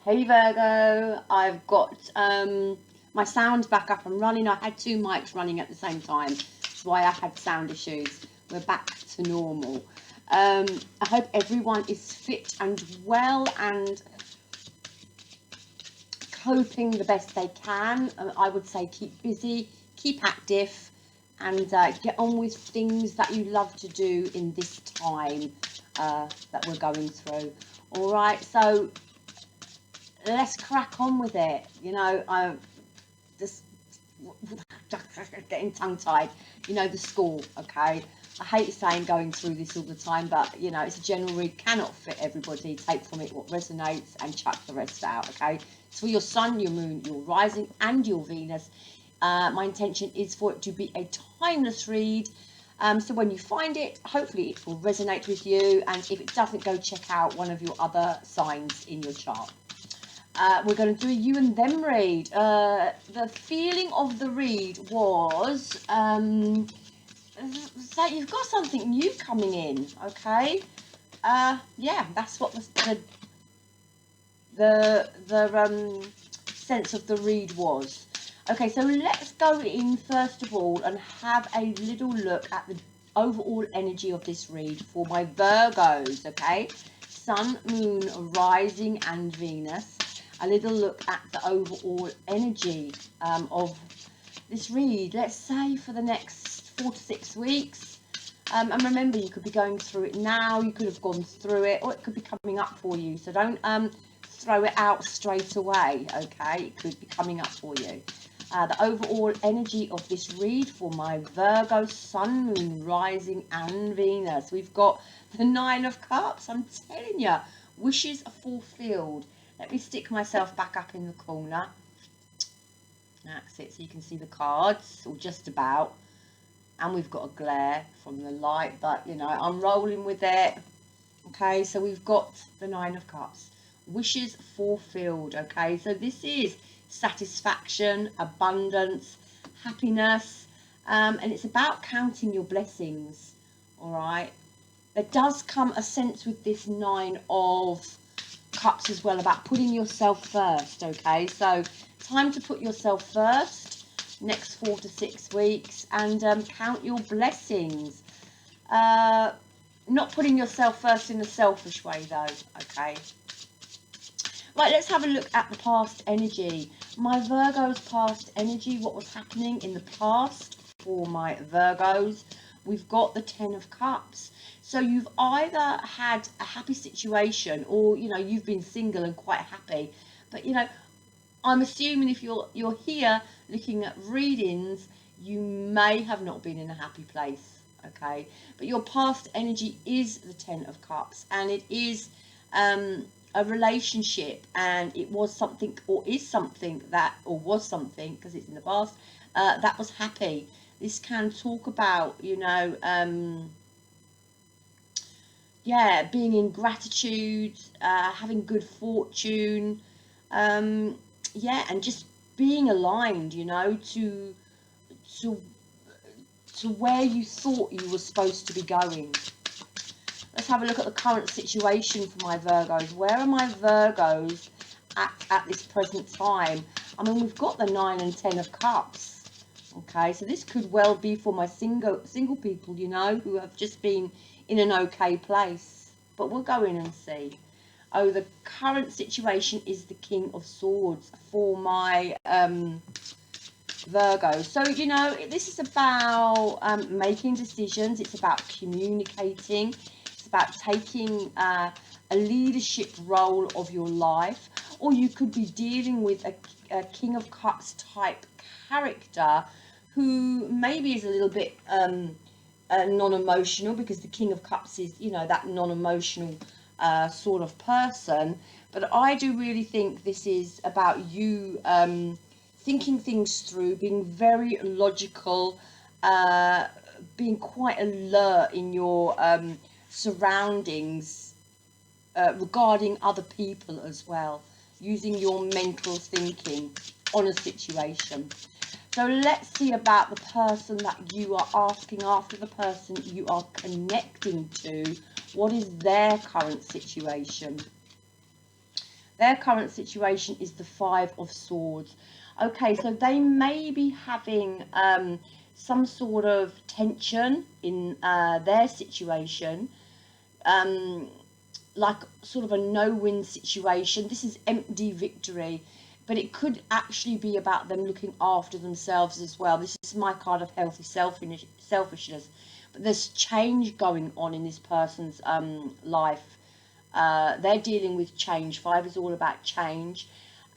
Hey Virgo, I've got my sound back up and running. I had two mics running at the same time. That's why I had sound issues. We're back to normal. I hope everyone is fit and well and coping the best they can. I would say keep busy, keep active, and get on with things that you love to do in this time that we're going through. All right, so let's crack on with it. I just getting tongue tied. The school, okay? I hate saying going through this all the time, but it's a general read, cannot fit everybody. Take from it what resonates and chuck the rest out, okay? It's for your sun, your moon, your rising, and your Venus. My intention is for it to be a timeless read. So when you find it, hopefully it will resonate with you. And if it doesn't, go check out one of your other signs in your chart. We're going to do a you and them read. The feeling of the read was that you've got something new coming in, okay? Yeah, that's what the sense of the read was. Okay, so let's go in first of all and have a little look at the overall energy of this read for my Virgos, okay? Sun, Moon, Rising, and Venus. A little look at the overall energy of this read, let's say for the next 4 to 6 weeks. And remember, you could be going through it now, you could have gone through it, or it could be coming up for you. So don't throw it out straight away, okay? It could be coming up for you. The overall energy of this read for my Virgo, Sun, Moon, Rising, and Venus. We've got the Nine of Cups. I'm telling you, wishes are fulfilled. Let me stick myself back up in the corner. That's it, so you can see the cards, or just about. And we've got a glare from the light, but I'm rolling with it. Okay, so we've got the Nine of Cups. Wishes fulfilled, okay? So this is satisfaction, abundance, happiness, and it's about counting your blessings, all right? There does come a sense with this Nine of Cups as well about putting yourself first, okay? So time to put yourself first next 4 to 6 weeks and count your blessings. Not putting yourself first in a selfish way though, okay? Right, let's have a look at the past energy. My Virgo's past energy, what was happening in the past for my Virgos. We've got the Ten of Cups. So you've either had a happy situation or, you've been single and quite happy. But, I'm assuming if you're here looking at readings, you may have not been in a happy place, okay? But your past energy is the Ten of Cups, and it is a relationship, and it was something, or is something that, or was something, because it's in the past, that was happy. This can talk about, yeah, being in gratitude, having good fortune, yeah, and just being aligned, to where you thought you were supposed to be going. Let's have a look at the current situation for my Virgos. Where are my Virgos at this present time? I mean, we've got the 9 and 10 of Cups. Okay, so this could well be for my single people, who have just been in an okay place. But we'll go in and see. Oh, the current situation is the King of Swords for my Virgo. So, this is about making decisions. It's about communicating. It's about taking a leadership role of your life. Or you could be dealing with a King of Cups type character who maybe is a little bit non-emotional, because the King of Cups is, that non-emotional sort of person. But I do really think this is about you thinking things through, being very logical, being quite alert in your surroundings regarding other people as well, using your mental thinking on a situation. So let's see about the person that you are asking after, the person you are connecting to. What is their current situation? Their current situation is the Five of Swords. Okay, so they may be having some sort of tension in their situation, like sort of a no-win situation. This is empty victory, but it could actually be about them looking after themselves as well. This is my card of healthy selfishness. But there's change going on in this person's life. They're dealing with change. Five is all about change.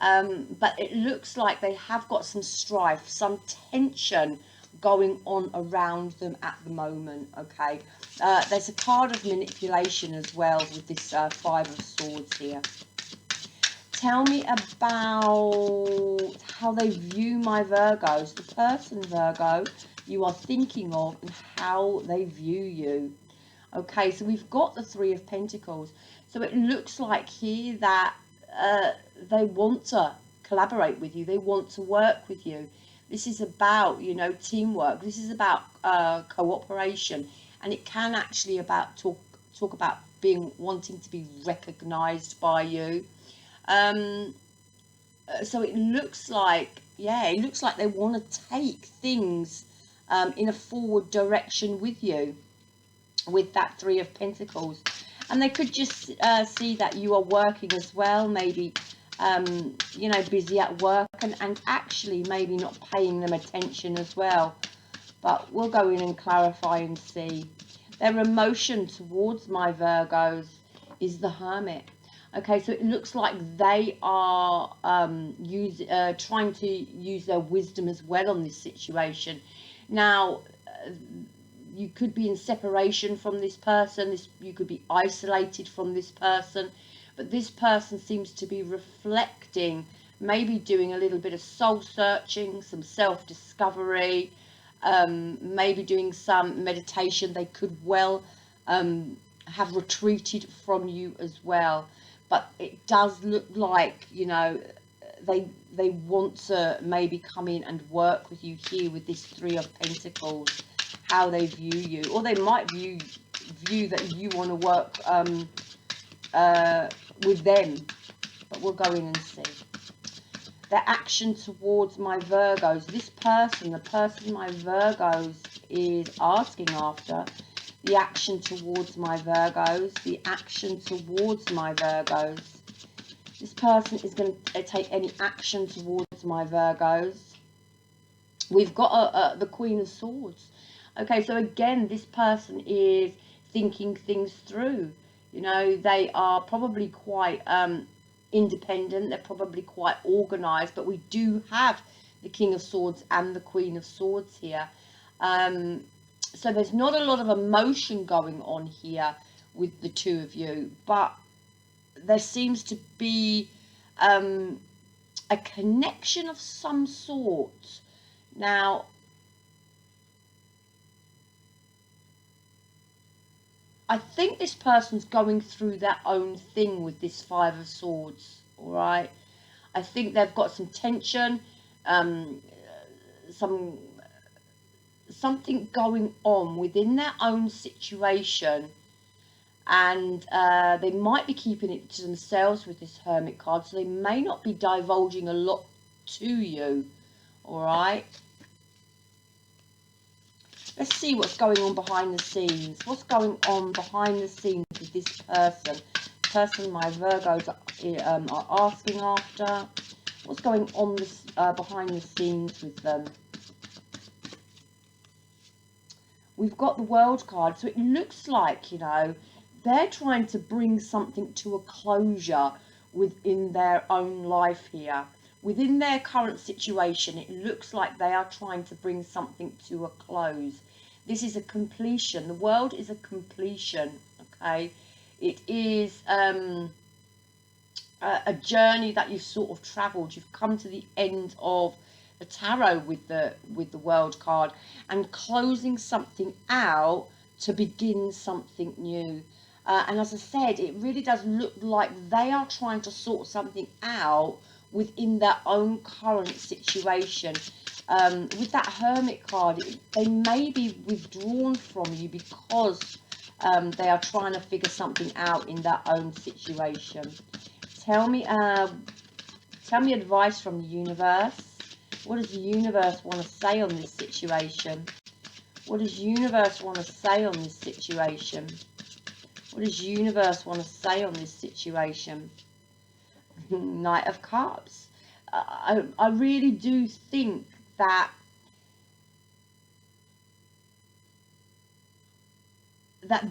But it looks like they have got some strife, some tension going on around them at the moment. Okay, there's a card of manipulation as well with this Five of Swords here. Tell me about how they view my Virgos, the person, Virgo, you are thinking of, and how they view you. Okay, so we've got the Three of Pentacles. So it looks like here that they want to collaborate with you. They want to work with you. This is about, you know, teamwork. This is about cooperation. And it can actually about talk about wanting to be recognized by you. So it looks like, yeah, it looks like they want to take things in a forward direction with you, with that Three of Pentacles. And they could just see that you are working as well, maybe, you know, busy at work, and actually maybe not paying them attention as well. But we'll go in and clarify and see. Their emotion towards my Virgos is the Hermit. Okay, so it looks like they are trying to use their wisdom as well on this situation. Now, you could be in separation from this person. You could be isolated from this person. But this person seems to be reflecting, maybe doing a little bit of soul searching, some self-discovery, maybe doing some meditation. They could well have retreated from you as well. But it does look like, you know, they want to maybe come in and work with you here with this Three of Pentacles, how they view you. Or they might view that you want to work with them. But we'll go in and see. Their action towards my Virgos. This person, the person my Virgos is asking after, the action towards my Virgos, the action towards my Virgos. This person is going to take any action towards my Virgos. We've got the Queen of Swords. Okay, so again, this person is thinking things through. You know, they are probably quite independent. They're probably quite organized. But we do have the King of Swords and the Queen of Swords here. So there's not a lot of emotion going on here with the two of you, but there seems to be a connection of some sort. Now, I think this person's going through their own thing with this Five of Swords, all right? I think they've got some tension, something going on within their own situation, and they might be keeping it to themselves with this Hermit card, so they may not be divulging a lot to you. All right, let's see what's going on behind the scenes. What's going on behind the scenes with this person my Virgos are asking after? What's going on behind the scenes with them? We've got the World card, so it looks like, you know, they're trying to bring something to a closure within their own life here. Within their current situation, it looks like they are trying to bring something to a close. This is a completion. The World is a completion, okay? It is a journey that you've sort of travelled. You've come to the end of the tarot with the World card, and closing something out to begin something new. And as I said, it really does look like they are trying to sort something out within their own current situation. With that Hermit card, they may be withdrawn from you because they are trying to figure something out in their own situation. tell me advice from the universe. What does the universe want to say on this situation? What does universe want to say on this situation? What does universe want to say on this situation? Knight of Cups. I really do think that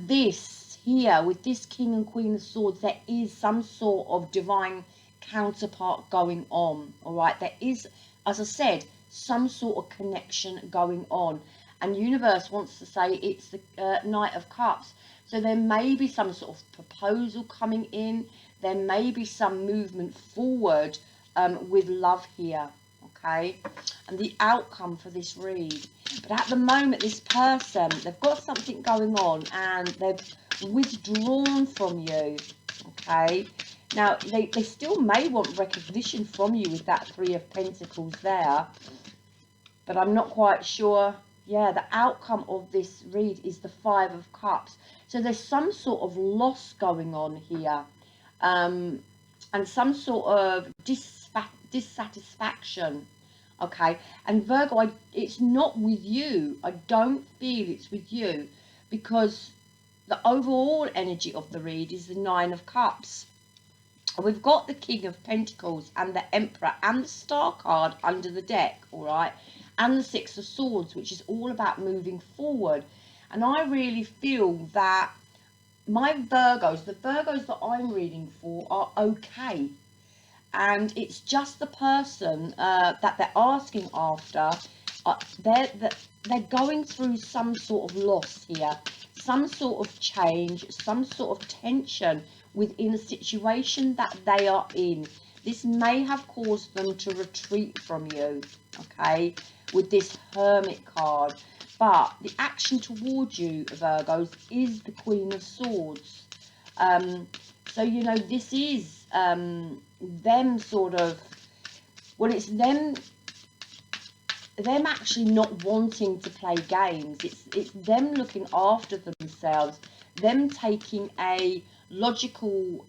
this here, with this King and Queen of Swords, there is some sort of divine counterpart going on. All right, there is, as I said, some sort of connection going on, and universe wants to say it's the Knight of Cups. So there may be some sort of proposal coming in. There may be some movement forward with love here. Okay, and the outcome for this read. But at the moment, this person, they've got something going on and they've withdrawn from you. Okay, now they still may want recognition from you with that Three of Pentacles there, but I'm not quite sure. Yeah, the outcome of this read is the Five of Cups. So there's some sort of loss going on here, and some sort of dissatisfaction. Okay, and Virgo, it's not with you. I don't feel it's with you, because the overall energy of the read is the Nine of Cups. We've got the King of Pentacles and the Emperor and the Star card under the deck, all right, and the Six of Swords, which is all about moving forward. And I really feel that my Virgos, the Virgos that I'm reading for, are okay. And it's just the person that they're asking after. They're going through some sort of loss here, some sort of change, some sort of tension within a situation that they are in. This may have caused them to retreat from you, okay, with this Hermit card. But the action towards you, Virgos, is the Queen of Swords. So, you know, this is them sort of, well, it's them actually not wanting to play games. It's them looking after themselves, them taking a logical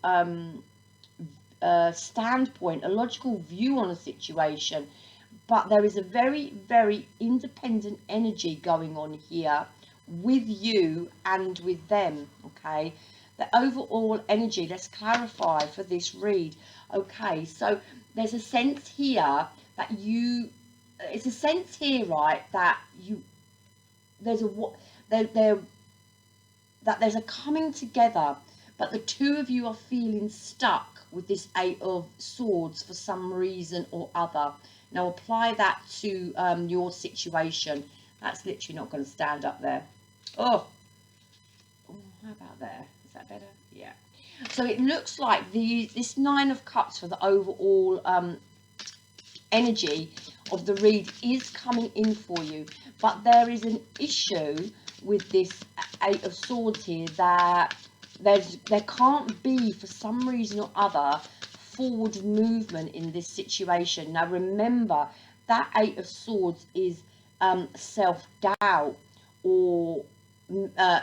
standpoint, a logical view on a situation. But there is a very, very independent energy going on here with you and with them, okay? The overall energy, let's clarify for this read. Okay, so there's a sense here that it's a sense here, right, that there's a coming together, but the two of you are feeling stuck with this Eight of Swords for some reason or other. Now apply that to your situation. That's literally not going to stand up there. Oh, how about there? Is that better? Yeah. So it looks like this Nine of Cups for the overall energy of the read is coming in for you. But there is an issue with this Eight of Swords here, that there can't be, for some reason or other, forward movement in this situation. Now remember, that Eight of Swords is self-doubt or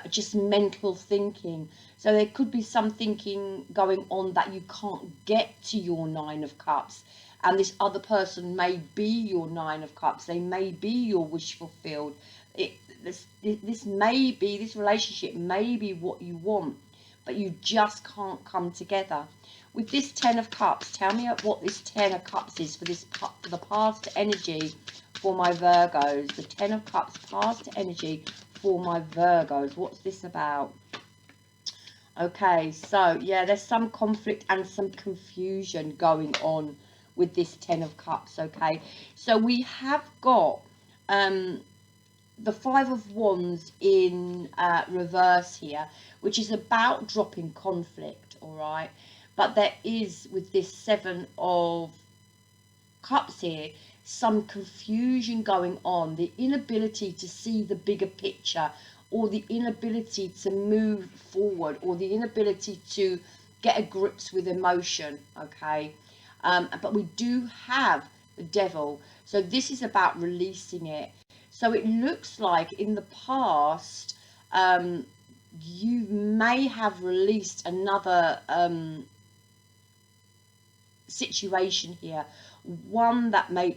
just mental thinking. So there could be some thinking going on that you can't get to your Nine of Cups, and this other person may be your Nine of Cups. They may be your wish fulfilled. This relationship may be what you want, but you just can't come together. With this Ten of Cups, tell me what this Ten of Cups is for the past energy for my Virgos. The Ten of Cups, past energy for my Virgos. What's this about? Okay, so yeah, there's some conflict and some confusion going on with this Ten of Cups. Okay, so we have got the Five of Wands in reverse here, which is about dropping conflict, all right? But there is, with this Seven of Cups here, some confusion going on, the inability to see the bigger picture, or the inability to move forward, or the inability to get a grips with emotion, okay? But we do have the Devil, so this is about releasing it. So it looks like in the past, you may have released another situation here.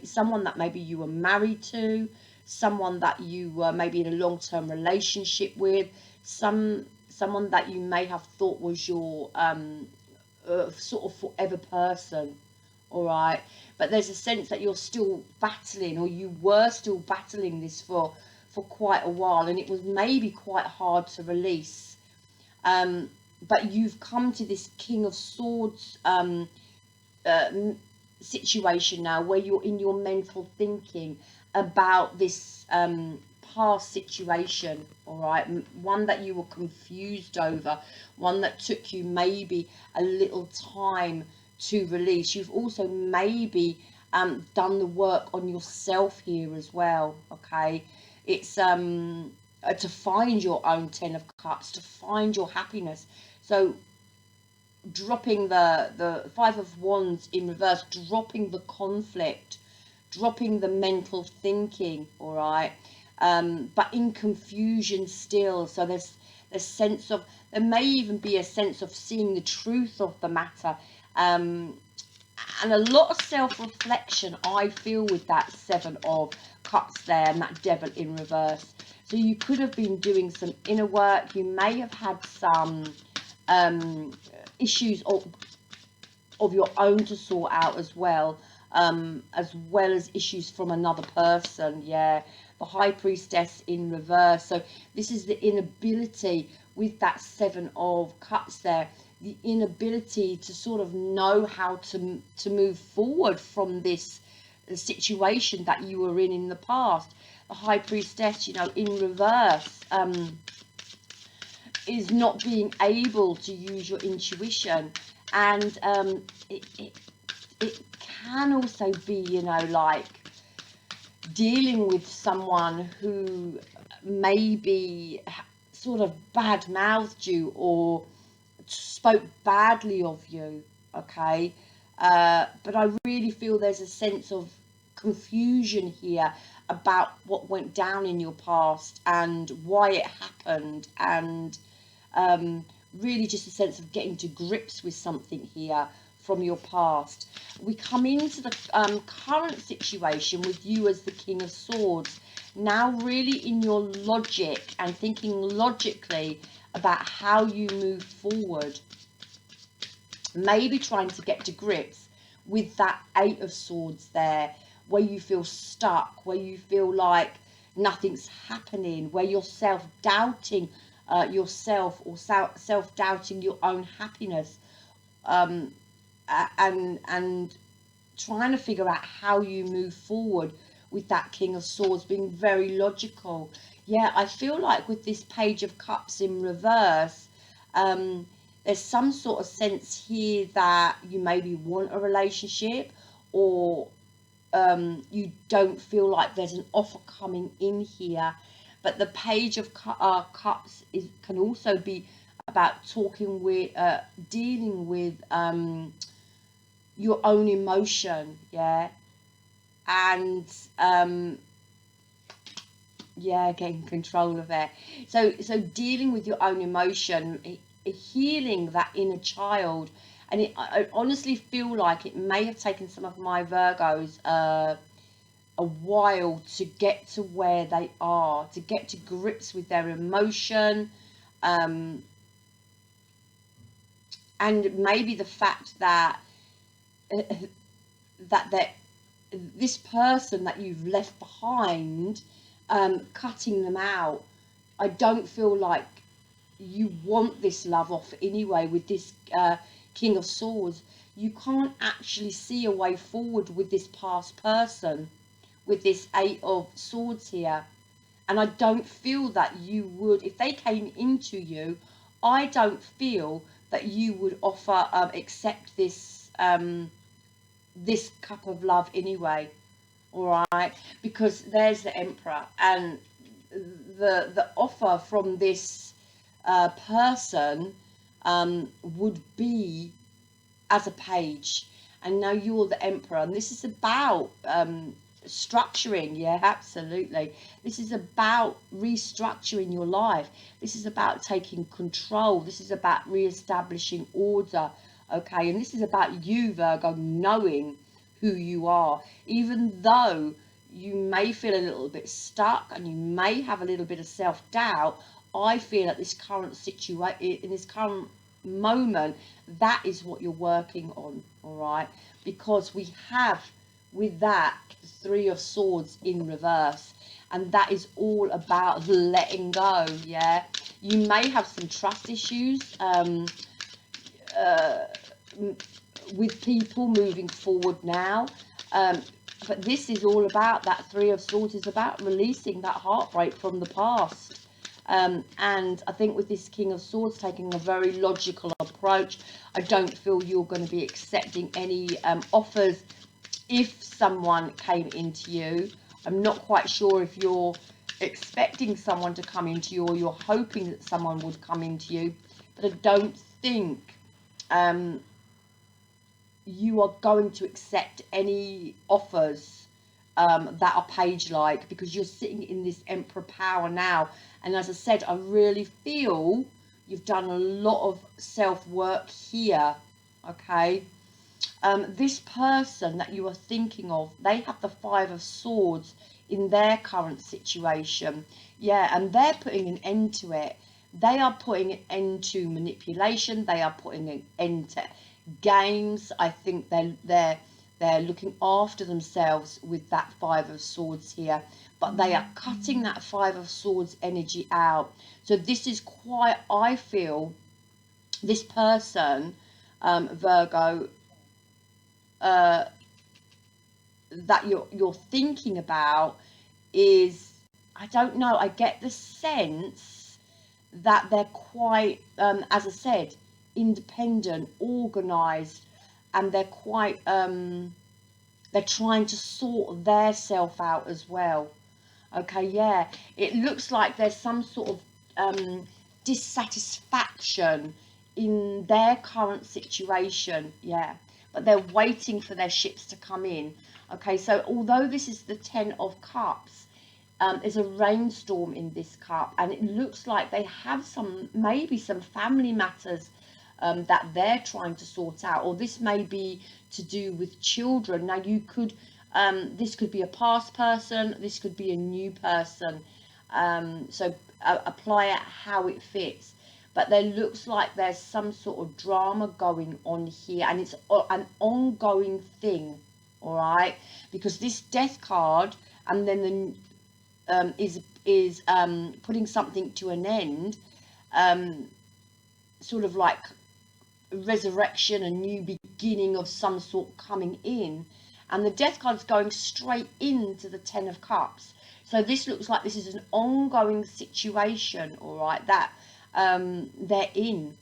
Someone that maybe you were married to, someone that you were maybe in a long-term relationship with, someone that you may have thought was your sort of forever person. All right, but there's a sense that you're still battling, or you were still battling this for quite a while, and it was maybe quite hard to release. But you've come to this King of Swords uh, situation now, where you're in your mental thinking about this past situation. All right, one that you were confused over, one that took you maybe a little time to release. You've also maybe done the work on yourself here as well. Okay, it's to find your own Ten of Cups, to find your happiness. So dropping the Five of Wands in reverse, dropping the conflict, dropping the mental thinking. All right, but in confusion still. So there's sense of, there may even be a sense of seeing the truth of the matter, and a lot of self-reflection I feel with that Seven of Cups there, and that Devil in reverse. So you could have been doing some inner work. You may have had some issues of your own to sort out as well as issues from another person. Yeah, the High Priestess in reverse. So this is the inability with that Seven of Cups there, the inability to sort of know how to move forward from this situation that you were in the past. The High Priestess, you know, in reverse, is not being able to use your intuition, and it can also be, you know, like dealing with someone who maybe sort of bad mouthed you or spoke badly of you. Okay, but I really feel there's a sense of confusion here about what went down in your past and why it happened, and really just a sense of getting to grips with something here from your past. We come into the current situation with you as the King of Swords, now really in your logic and thinking logically about how you move forward, maybe trying to get to grips with that Eight of Swords there, where you feel stuck, where you feel like nothing's happening, where you're self-doubting yourself, or self-doubting your own happiness, and trying to figure out how you move forward with that King of Swords, being very logical. Yeah, I feel like with this Page of Cups in reverse, there's some sort of sense here that you maybe want a relationship, or you don't feel like there's an offer coming in here. But the Page of Cups can also be about talking with, dealing with your own emotion, yeah, and yeah, getting control of it. So dealing with your own emotion, healing that inner child. And I honestly feel like it may have taken some of my Virgos a while to get to where they are, to get to grips with their emotion, and maybe the fact that this person that you've left behind, cutting them out, I don't feel like you want this love off anyway with this King of Swords. You can't actually see a way forward with this past person, with this Eight of Swords here. And I don't feel that you would, if they came into you, I don't feel that you would offer, accept this this cup of love anyway. All right, because there's the Emperor, and the offer from this person would be as a page, and now you're the Emperor, and this is about structuring. Yeah, absolutely. This is about restructuring your life. This is about taking control. This is about re-establishing order Okay, and this is about you, Virgo, knowing who you are, even though you may feel a little bit stuck and you may have a little bit of self-doubt. I feel at this current situation, in this current moment, that is what you're working on. All right, because we have with that Three of Swords in reverse, and that is all about letting go. Yeah, you may have some trust issues with people moving forward now, but this is all about that Three of Swords, is about releasing that heartbreak from the past. And I think with this King of Swords taking a very logical approach, I don't feel you're going to be accepting any offers if someone came into you. I'm not quite sure if you're expecting someone to come into you or you're hoping that someone would come into you, but I don't think you are going to accept any offers that are page-like, because you're sitting in this Emperor power now. And as I said, I really feel you've done a lot of self-work here, okay? This person that you are thinking of, they have the Five of Swords in their current situation. Yeah, and they're putting an end to it. They are putting an end to manipulation. They are putting an end to games. I think they're looking after themselves with that Five of Swords here, but they are cutting that Five of Swords energy out. So this is quite, I feel, this person, Virgo, that you're thinking about is, I don't know, I get the sense that they're quite, as I said, independent, organized, and they're quite they're trying to sort their self out as well. Okay, yeah, it looks like there's some sort of dissatisfaction in their current situation. Yeah, but they're waiting for their ships to come in. Okay, so although this is the Ten of Cups, there's a rainstorm in this cup, and it looks like they have maybe some family matters that they're trying to sort out, or this may be to do with children. Now you could, this could be a past person, this could be a new person, so apply it how it fits. But there looks like there's some sort of drama going on here, and it's an ongoing thing, all right? Because this Death card, and then the is putting something to an end, sort of like resurrection, a new beginning of some sort coming in, and the Death card's going straight into the Ten of Cups. So this looks like this is an ongoing situation, all right, that they're in.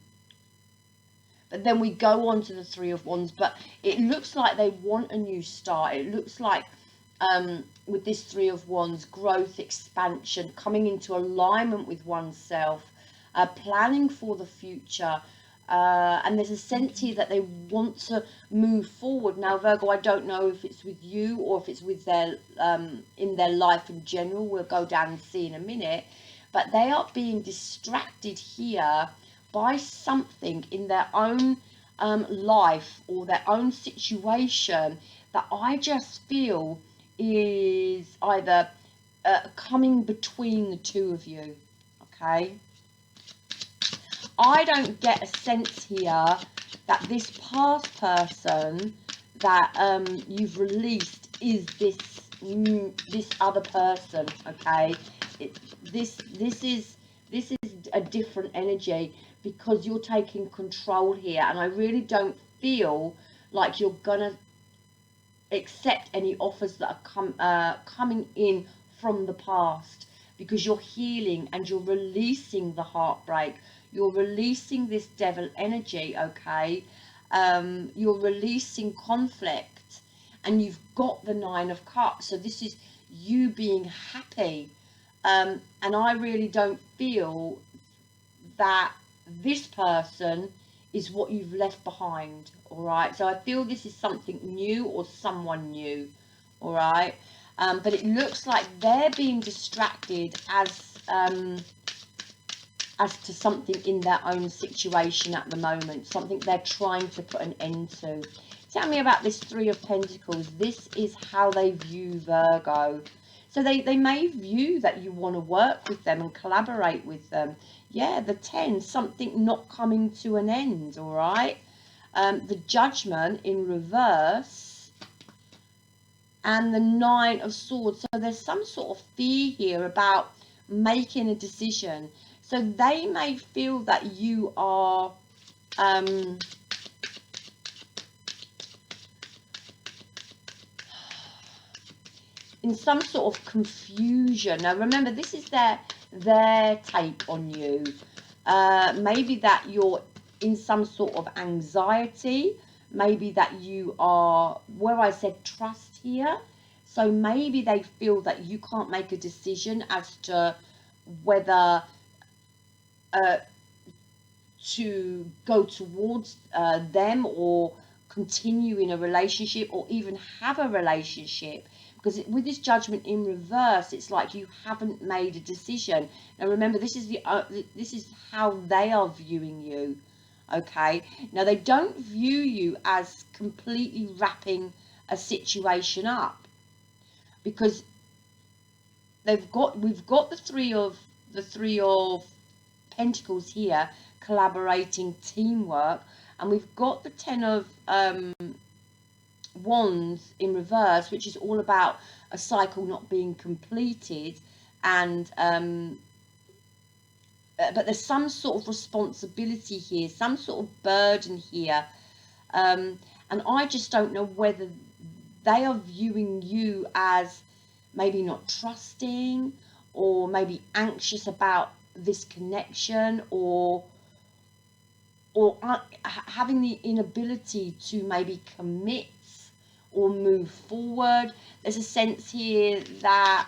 But then we go on to the Three of Wands, but it looks like they want a new start. It looks like with this Three of Wands, growth, expansion, coming into alignment with oneself, planning for the future, and there's a sense here that they want to move forward. Now, Virgo, I don't know if it's with you or if it's with their in their life in general. We'll go down and see in a minute. But they are being distracted here by something in their own life or their own situation that I just feel is either coming between the two of you, okay? I don't get a sense here that this past person that you've released is this other person, okay? This is a different energy, because you're taking control here, and I really don't feel like you're gonna accept any offers that are coming in from the past, because you're healing and you're releasing the heartbreak. You're releasing this devil energy, okay? You're releasing conflict, and you've got the Nine of Cups. So this is you being happy. And I really don't feel that this person is what you've left behind, all right? So I feel this is something new or someone new, all right? But it looks like they're being distracted as as to something in their own situation at the moment, something they're trying to put an end to. Tell me about this Three of Pentacles. This is how they view Virgo. So they may view that you want to work with them and collaborate with them. Yeah, the 10, something not coming to an end, all right? The Judgment in reverse and the 9 of Swords. So there's some sort of fear here about making a decision. So they may feel that you are in some sort of confusion. Now remember, this is their take on you. Maybe that you're in some sort of anxiety. Maybe that you are, where I said trust here. So maybe they feel that you can't make a decision as to whether to go towards them or continue in a relationship or even have a relationship. Because with this Judgment in reverse, it's like you haven't made a decision. Now remember, this is how they are viewing you. Okay, now they don't view you as completely wrapping a situation up, because we've got the three of Pentacles here, collaborating, teamwork, and we've got the 10 of Wands in reverse, which is all about a cycle not being completed, and but there's some sort of responsibility here, some sort of burden here, and I just don't know whether they are viewing you as maybe not trusting, or maybe anxious about this connection, or having the inability to maybe commit or move forward. There's a sense here that,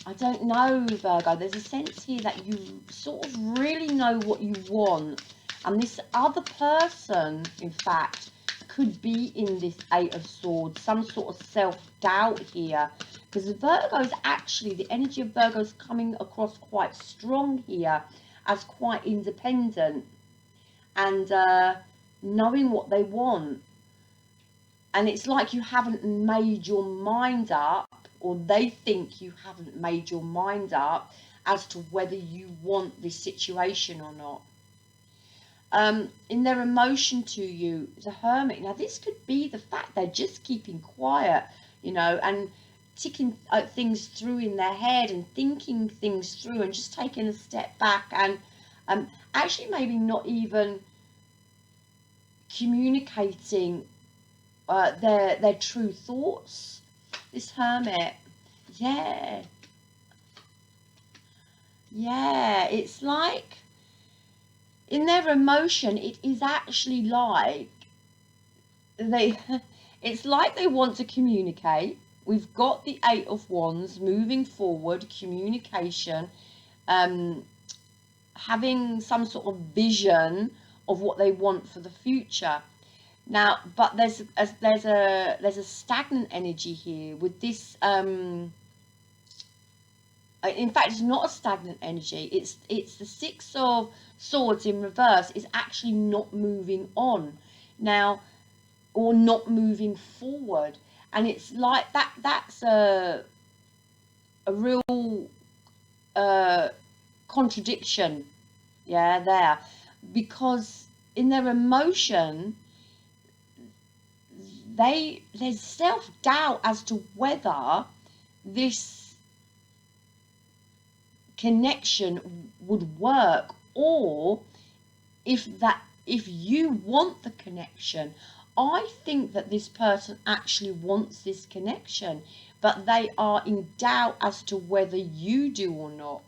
I don't know, Virgo, there's a sense here that you sort of really know what you want, and this other person, in fact, could be in this 8 of Swords, some sort of self-doubt here, because Virgo's actually, the energy of Virgo's coming across quite strong here as quite independent and knowing what they want. And it's like you haven't made your mind up, or they think you haven't made your mind up as to whether you want this situation or not. In their emotion to you, the Hermit. Now, this could be the fact they're just keeping quiet, you know, and ticking things through in their head and thinking things through and just taking a step back and actually maybe not even communicating their true thoughts. This Hermit, yeah, it's like in their emotion, it is actually like it's like they want to communicate. We've got the 8 of Wands, moving forward, communication, having some sort of vision of what they want for the future. Now, but there's a stagnant energy here with this. In fact, it's not a stagnant energy. It's the 6 of Swords in reverse is actually not moving on now, or not moving forward, and it's like that's a real contradiction, yeah, there, because in their emotion there's self-doubt as to whether this connection would work, or if you want the connection. I think that this person actually wants this connection, but they are in doubt as to whether you do or not.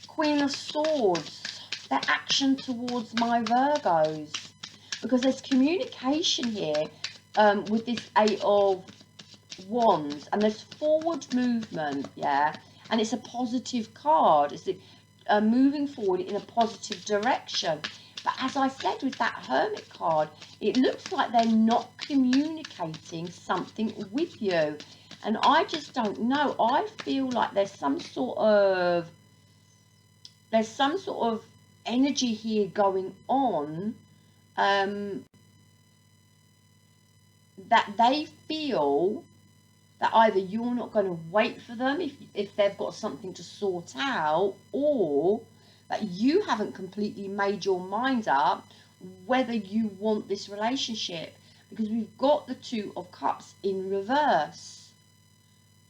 Queen of Swords, their action towards my Virgos, because there's communication here with this 8 of Wands, and there's forward movement, yeah, and it's a positive card. It's moving forward in a positive direction. But as I said with that Hermit card, it looks like they're not communicating something with you, and I just don't know. I feel like there's some sort of there's some sort of energy here going on, that they feel that either you're not going to wait for them if they've got something to sort out, or that you haven't completely made your mind up whether you want this relationship, because we've got the Two of Cups in reverse,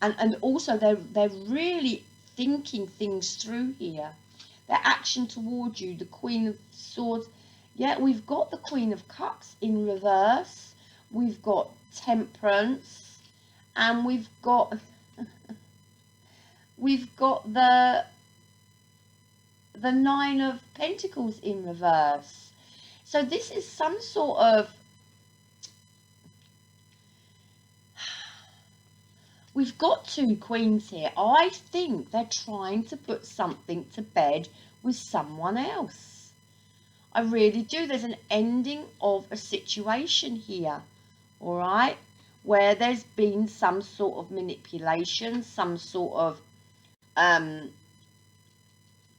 and also they're really thinking things through here. Their action towards you, the Queen of Swords. Yeah, we've got the Queen of Cups in reverse. We've got Temperance, and we've got the Nine of Pentacles in reverse. So this is some sort of, we've got two queens here. I think they're trying to put something to bed with someone else. I really do. There's an ending of a situation here, all right, where there's been some sort of manipulation, some sort of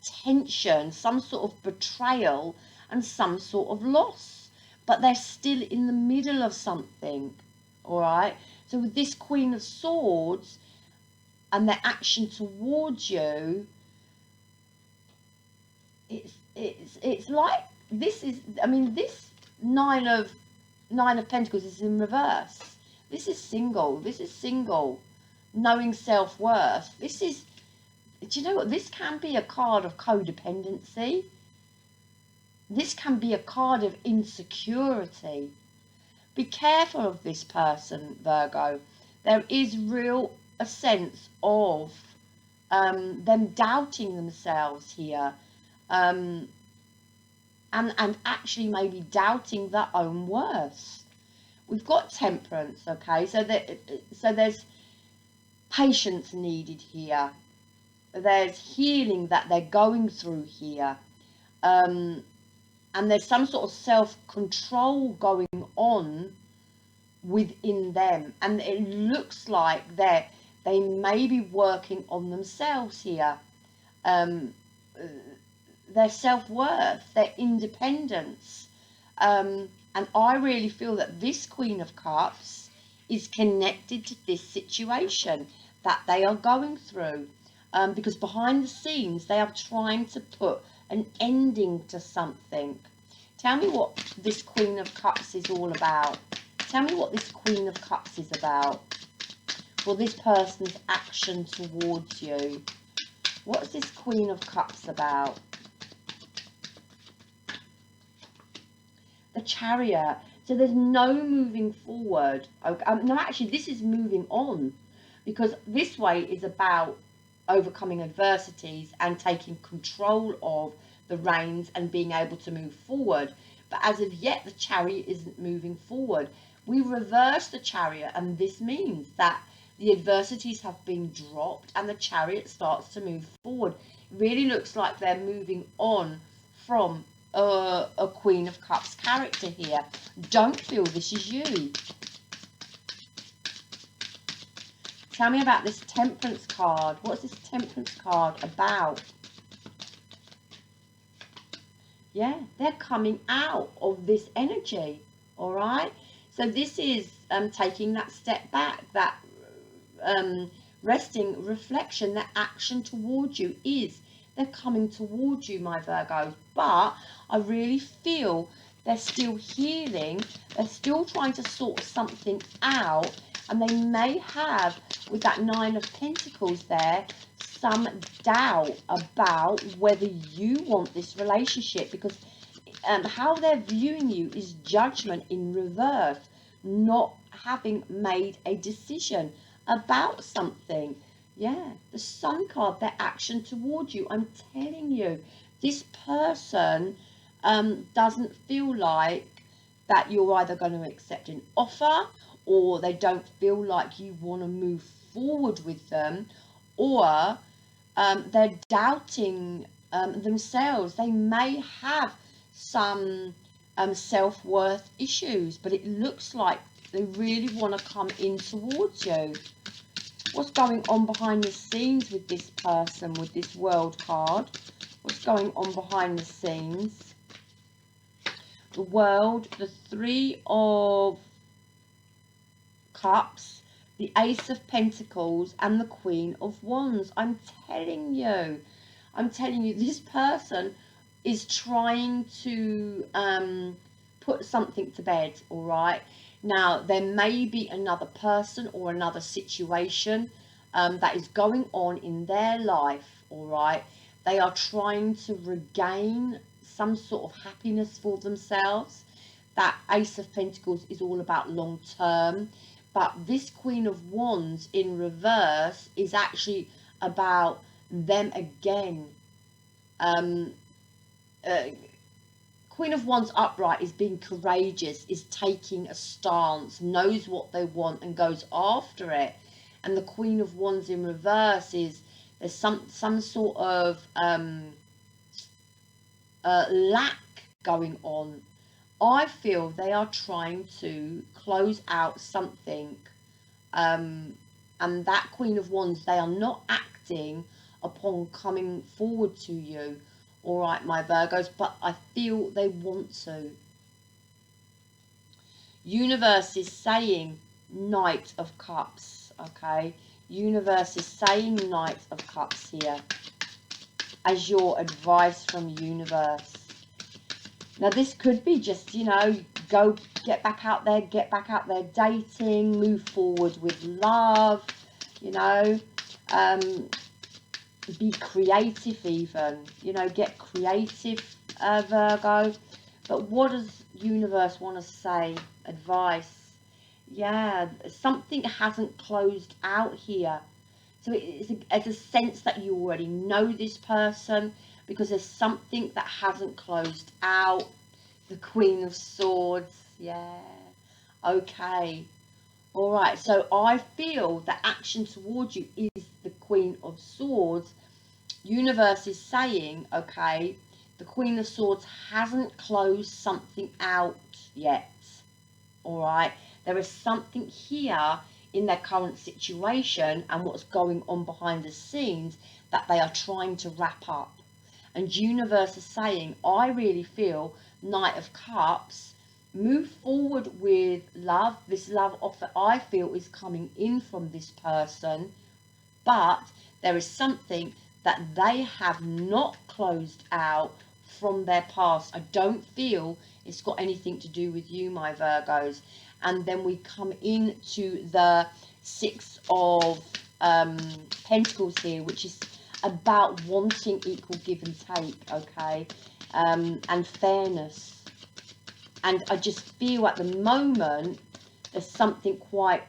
tension, some sort of betrayal, and some sort of loss. But they're still in the middle of something, all right? So with this Queen of Swords and their action towards you, it's like this is, I mean, this Nine of Pentacles is in reverse. This is single. This is single, knowing self-worth. This is, do you know what? This can be a card of codependency. This can be a card of insecurity. Be careful of this person, Virgo. There is a sense of them doubting themselves here, and actually maybe doubting their own worth. We've got Temperance, okay, so there's patience needed here. There's healing that they're going through here, and there's some sort of self-control going on within them, and it looks like they may be working on themselves here, their self-worth, their independence, and I really feel that this Queen of Cups is connected to this situation that they are going through, because behind the scenes they are trying to put an ending to something. Tell me what this Queen of Cups is all about. Tell me what this Queen of Cups is about. For this person's action towards you. What is this Queen of Cups about? The Chariot. So there's no moving forward. Okay. No, actually, this is moving on. Because this way is about overcoming adversities and taking control of the reins and being able to move forward. But as of yet, the Chariot isn't moving forward. We reverse the Chariot, and this means that the adversities have been dropped and the Chariot starts to move forward. It really looks like they're moving on from a Queen of Cups character here. Don't feel this is you. Tell me about this Temperance card. What's this Temperance card about? Yeah, they're coming out of this energy, all right? So this is taking that step back, that resting, reflection, that action towards you is, they're coming towards you, my Virgos. But I really feel they're still healing. They're still trying to sort something out. And they may have, with that Nine of Pentacles there, some doubt about whether you want this relationship, because how they're viewing you is judgment in reverse, not having made a decision about something. Yeah, the Sun card, their action towards you. I'm telling you, this person doesn't feel like that you're either going to accept an offer, or they don't feel like you want to move forward with them, or they're doubting themselves. They may have some self-worth issues, but it looks like they really want to come in towards you. What's going on behind the scenes with this person, with this World card? What's going on behind the scenes? The World, the Three of Cups, the Ace of Pentacles, and the Queen of Wands. I'm telling you, this person is trying to put something to bed, all right? Now, there may be another person or another situation that is going on in their life, all right? They are trying to regain some sort of happiness for themselves. That Ace of Pentacles is all about long term. But this Queen of Wands in reverse is actually about them again. Queen of Wands upright is being courageous, is taking a stance, knows what they want and goes after it. And the Queen of Wands in reverse is there's some sort of lack going on. I feel they are trying to close out something, and that Queen of Wands, they are not acting upon coming forward to you, all right, my Virgos, but I feel they want to. Universe is saying Knight of Cups, okay? Universe is saying Knight of Cups here as your advice from universe. Now, this could be just, you know, get back out there dating, move forward with love, you know, be creative even, you know, get creative, Virgo. But what does universe want to say? Advice. Yeah, something hasn't closed out here. So it's a sense that you already know this person, because there's something that hasn't closed out. The Queen of Swords. Yeah. Okay. All right. So I feel the action towards you is the Queen of Swords. Universe is saying, okay, the Queen of Swords hasn't closed something out yet. All right. There is something here in their current situation and what's going on behind the scenes that they are trying to wrap up. And universe is saying, I really feel Knight of Cups, move forward with love. This love offer, I feel, is coming in from this person, but there is something that they have not closed out from their past. I don't feel it's got anything to do with you, my Virgos. And then we come into the Six of Pentacles here, which is about wanting equal give and take, okay, and fairness. And I just feel at the moment there's something quite,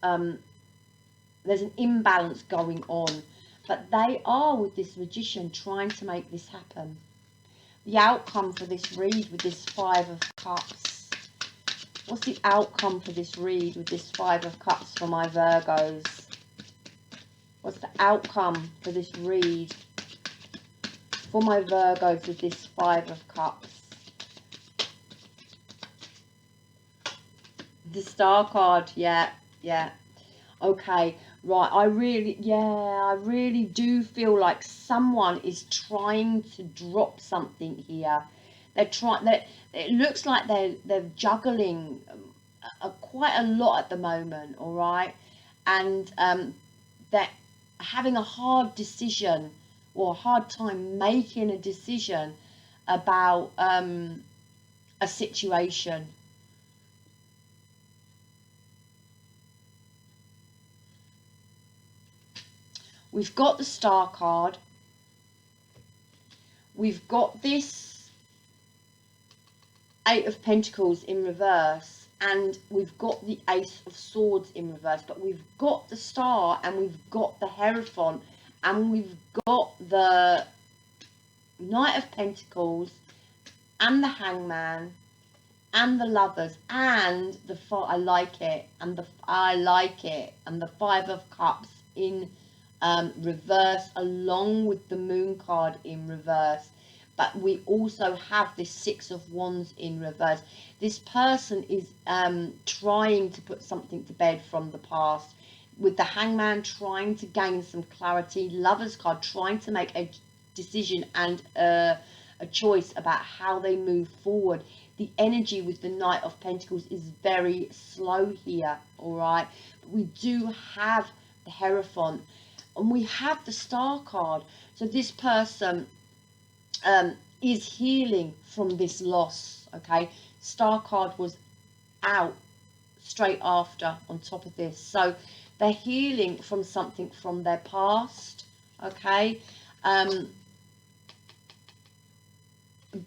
there's an imbalance going on, but they are, with this Magician, trying to make this happen. The outcome for this read with this Five of Cups. What's the outcome for this read with this Five of Cups for my Virgos? What's the outcome for this read for my Virgos with this Five of Cups? The Star card, yeah. Okay, right, I really do feel like someone is trying to drop something here. It looks like they're juggling quite a lot at the moment, all right? And they're having a hard decision, or a hard time making a decision about a situation. We've got the Star card. We've got this Eight of Pentacles in reverse. And we've got the Ace of Swords in reverse. But we've got the Star, and we've got the Hierophant, and we've got the Knight of Pentacles, and the Hangman, and the Lovers, and the I like it, and the Five of Cups in reverse, along with the Moon card in reverse. But we also have this Six of Wands in reverse. This person is trying to put something to bed from the past. with the Hangman trying to gain some clarity, Lover's card trying to make a decision and a choice about how they move forward. The energy with the Knight of Pentacles is very slow here, all right? But we do have the Hierophant, and we have the Star card. So this person is healing from this loss, okay? Star card was out straight after on top of this. So they're healing from something from their past, okay?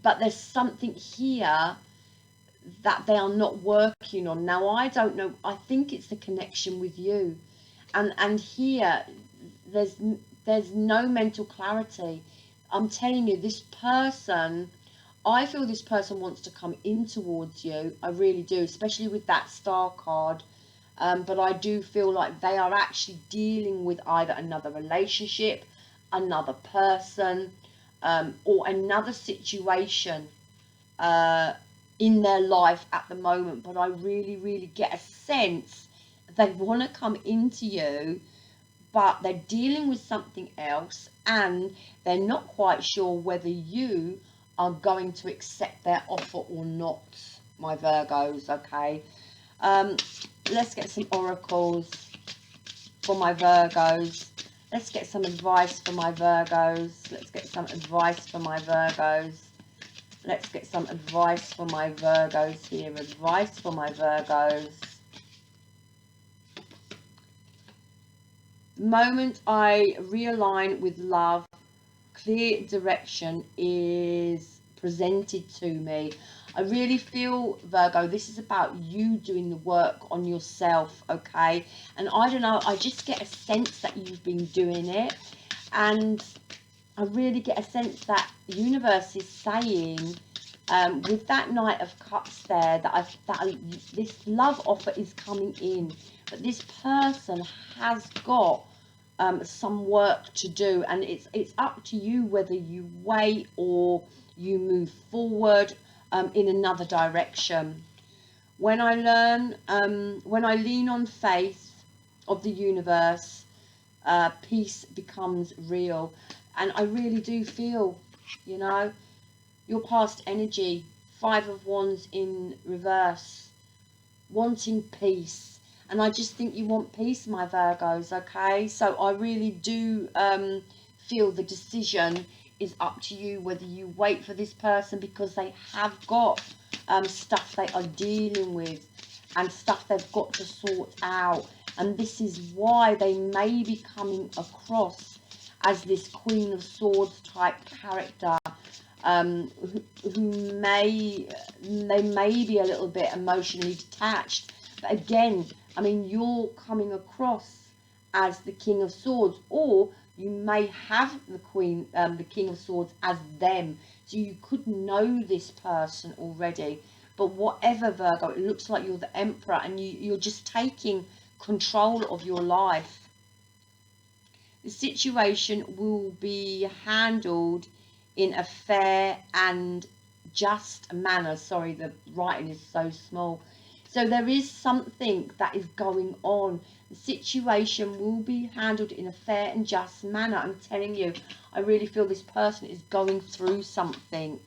But there's something here that they are not working on. Now, I don't know. I think it's the connection with you. And here, there's no mental clarity. I'm telling you, this person, I feel this person wants to come in towards you. I really do, especially with that Star card. But I do feel like they are actually dealing with either another relationship, another person, or another situation in their life at the moment. But I really, really get a sense they want to come into you, but they're dealing with something else, and they're not quite sure whether you are going to accept their offer or not, my Virgos, okay? Let's get some oracles for my Virgos. Let's get some advice for my Virgos. Let's get some advice for my Virgos. Let's get some advice for my Virgos here. Advice for my Virgos. The moment I realign with love, clear direction is presented to me. I really feel, Virgo, this is about you doing the work on yourself, okay? And I don't know, I just get a sense that you've been doing it. And I really get a sense that the universe is saying, with that Knight of Cups there, that this love offer is coming in. But this person has got some work to do, and it's up to you whether you wait or you move forward in another direction. When I lean on faith of the universe, peace becomes real. And I really do feel, you know, your past energy, 5 of Wands in reverse, wanting peace. And I just think you want peace, my Virgos, okay? So I really do feel the decision is up to you whether you wait for this person, because they have got stuff they are dealing with and stuff they've got to sort out. And this is why they may be coming across as this Queen of Swords type character, who may be a little bit emotionally detached. But again, I mean, you're coming across as the King of Swords, or you may have the King of Swords as them. So you could know this person already. But whatever, Virgo, it looks like you're the Emperor, and you're just taking control of your life. The situation will be handled in a fair and just manner. Sorry, the writing is so small. So there is something that is going on. The situation will be handled in a fair and just manner. I'm telling you, I really feel this person is going through something.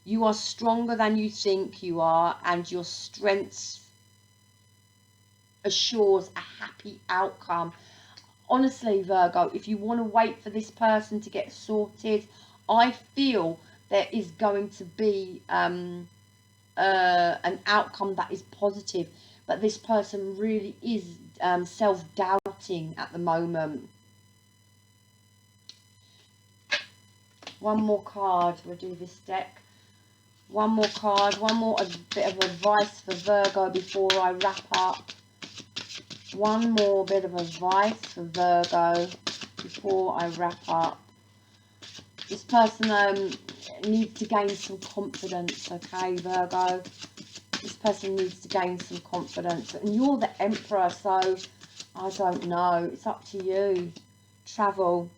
You are stronger than you think you are, and your strength assures a happy outcome. Honestly, Virgo, if you want to wait for this person to get sorted, I feel there is going to be an outcome that is positive. But this person really is self-doubting at the moment. One more card. We'll do this deck. One more card. One more bit of advice for Virgo before I wrap up. One more bit of advice for Virgo before I wrap up. This person needs to gain some confidence, okay, Virgo? This person needs to gain some confidence. And you're the Emperor, so I don't know. It's up to you. Travel.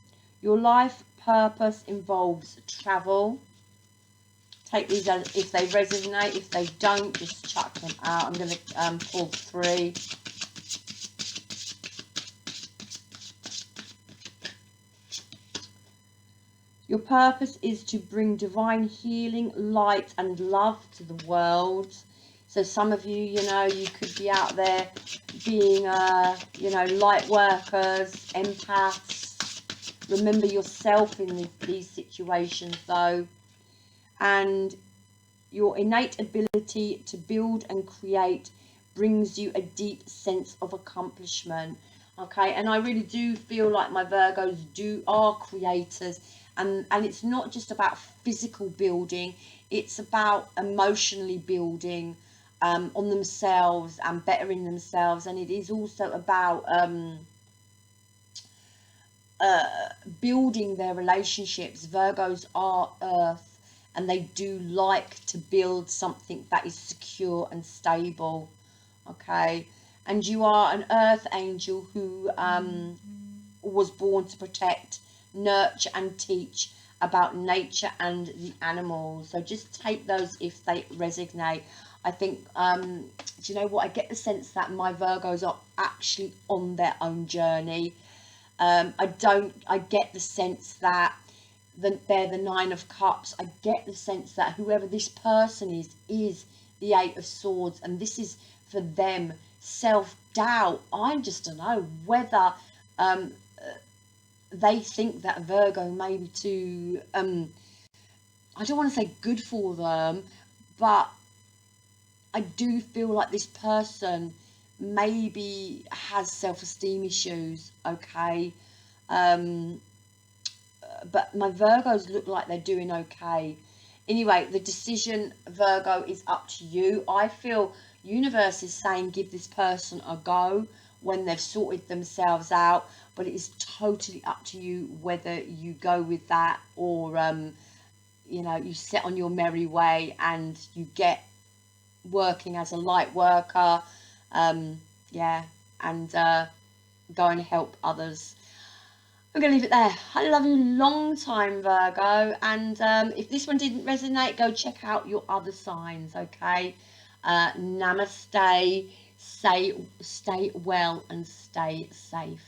Your life purpose involves travel. Take these as if they resonate. If they don't, just chuck them out. I'm going to pull 3. Your purpose is to bring divine healing, light and love to the world. So some of you, you know, you could be out there being, you know, light workers, empaths. Remember yourself in these situations though. And your innate ability to build and create brings you a deep sense of accomplishment. Okay, and I really do feel like my Virgos are creators, and it's not just about physical building, it's about emotionally building on themselves and bettering themselves, and it is also about building their relationships. Virgos are earth, and they do like to build something that is secure and stable. Okay, and you are an earth angel who was born to protect, nurture and teach about nature and the animals. So just take those if they resonate. I think do you know what, I get the sense that my Virgos are actually on their own journey. I get the sense that they're the Nine of Cups. I get the sense that whoever this person is the Eight of Swords, and this is for them self-doubt. I just don't know whether they think that Virgo may be too I don't want to say good for them, but I do feel like this person maybe has self-esteem issues. Okay, but my Virgos look like they're doing okay. Anyway, the decision, Virgo, is up to you. I feel universe is saying give this person a go when they've sorted themselves out, but it is totally up to you whether you go with that or you know, you set on your merry way and you get working as a light worker, yeah, and go and help others. I'm going to leave it there. I love you long time, Virgo. And if this one didn't resonate, go check out your other signs, okay? Namaste. Stay well and stay safe.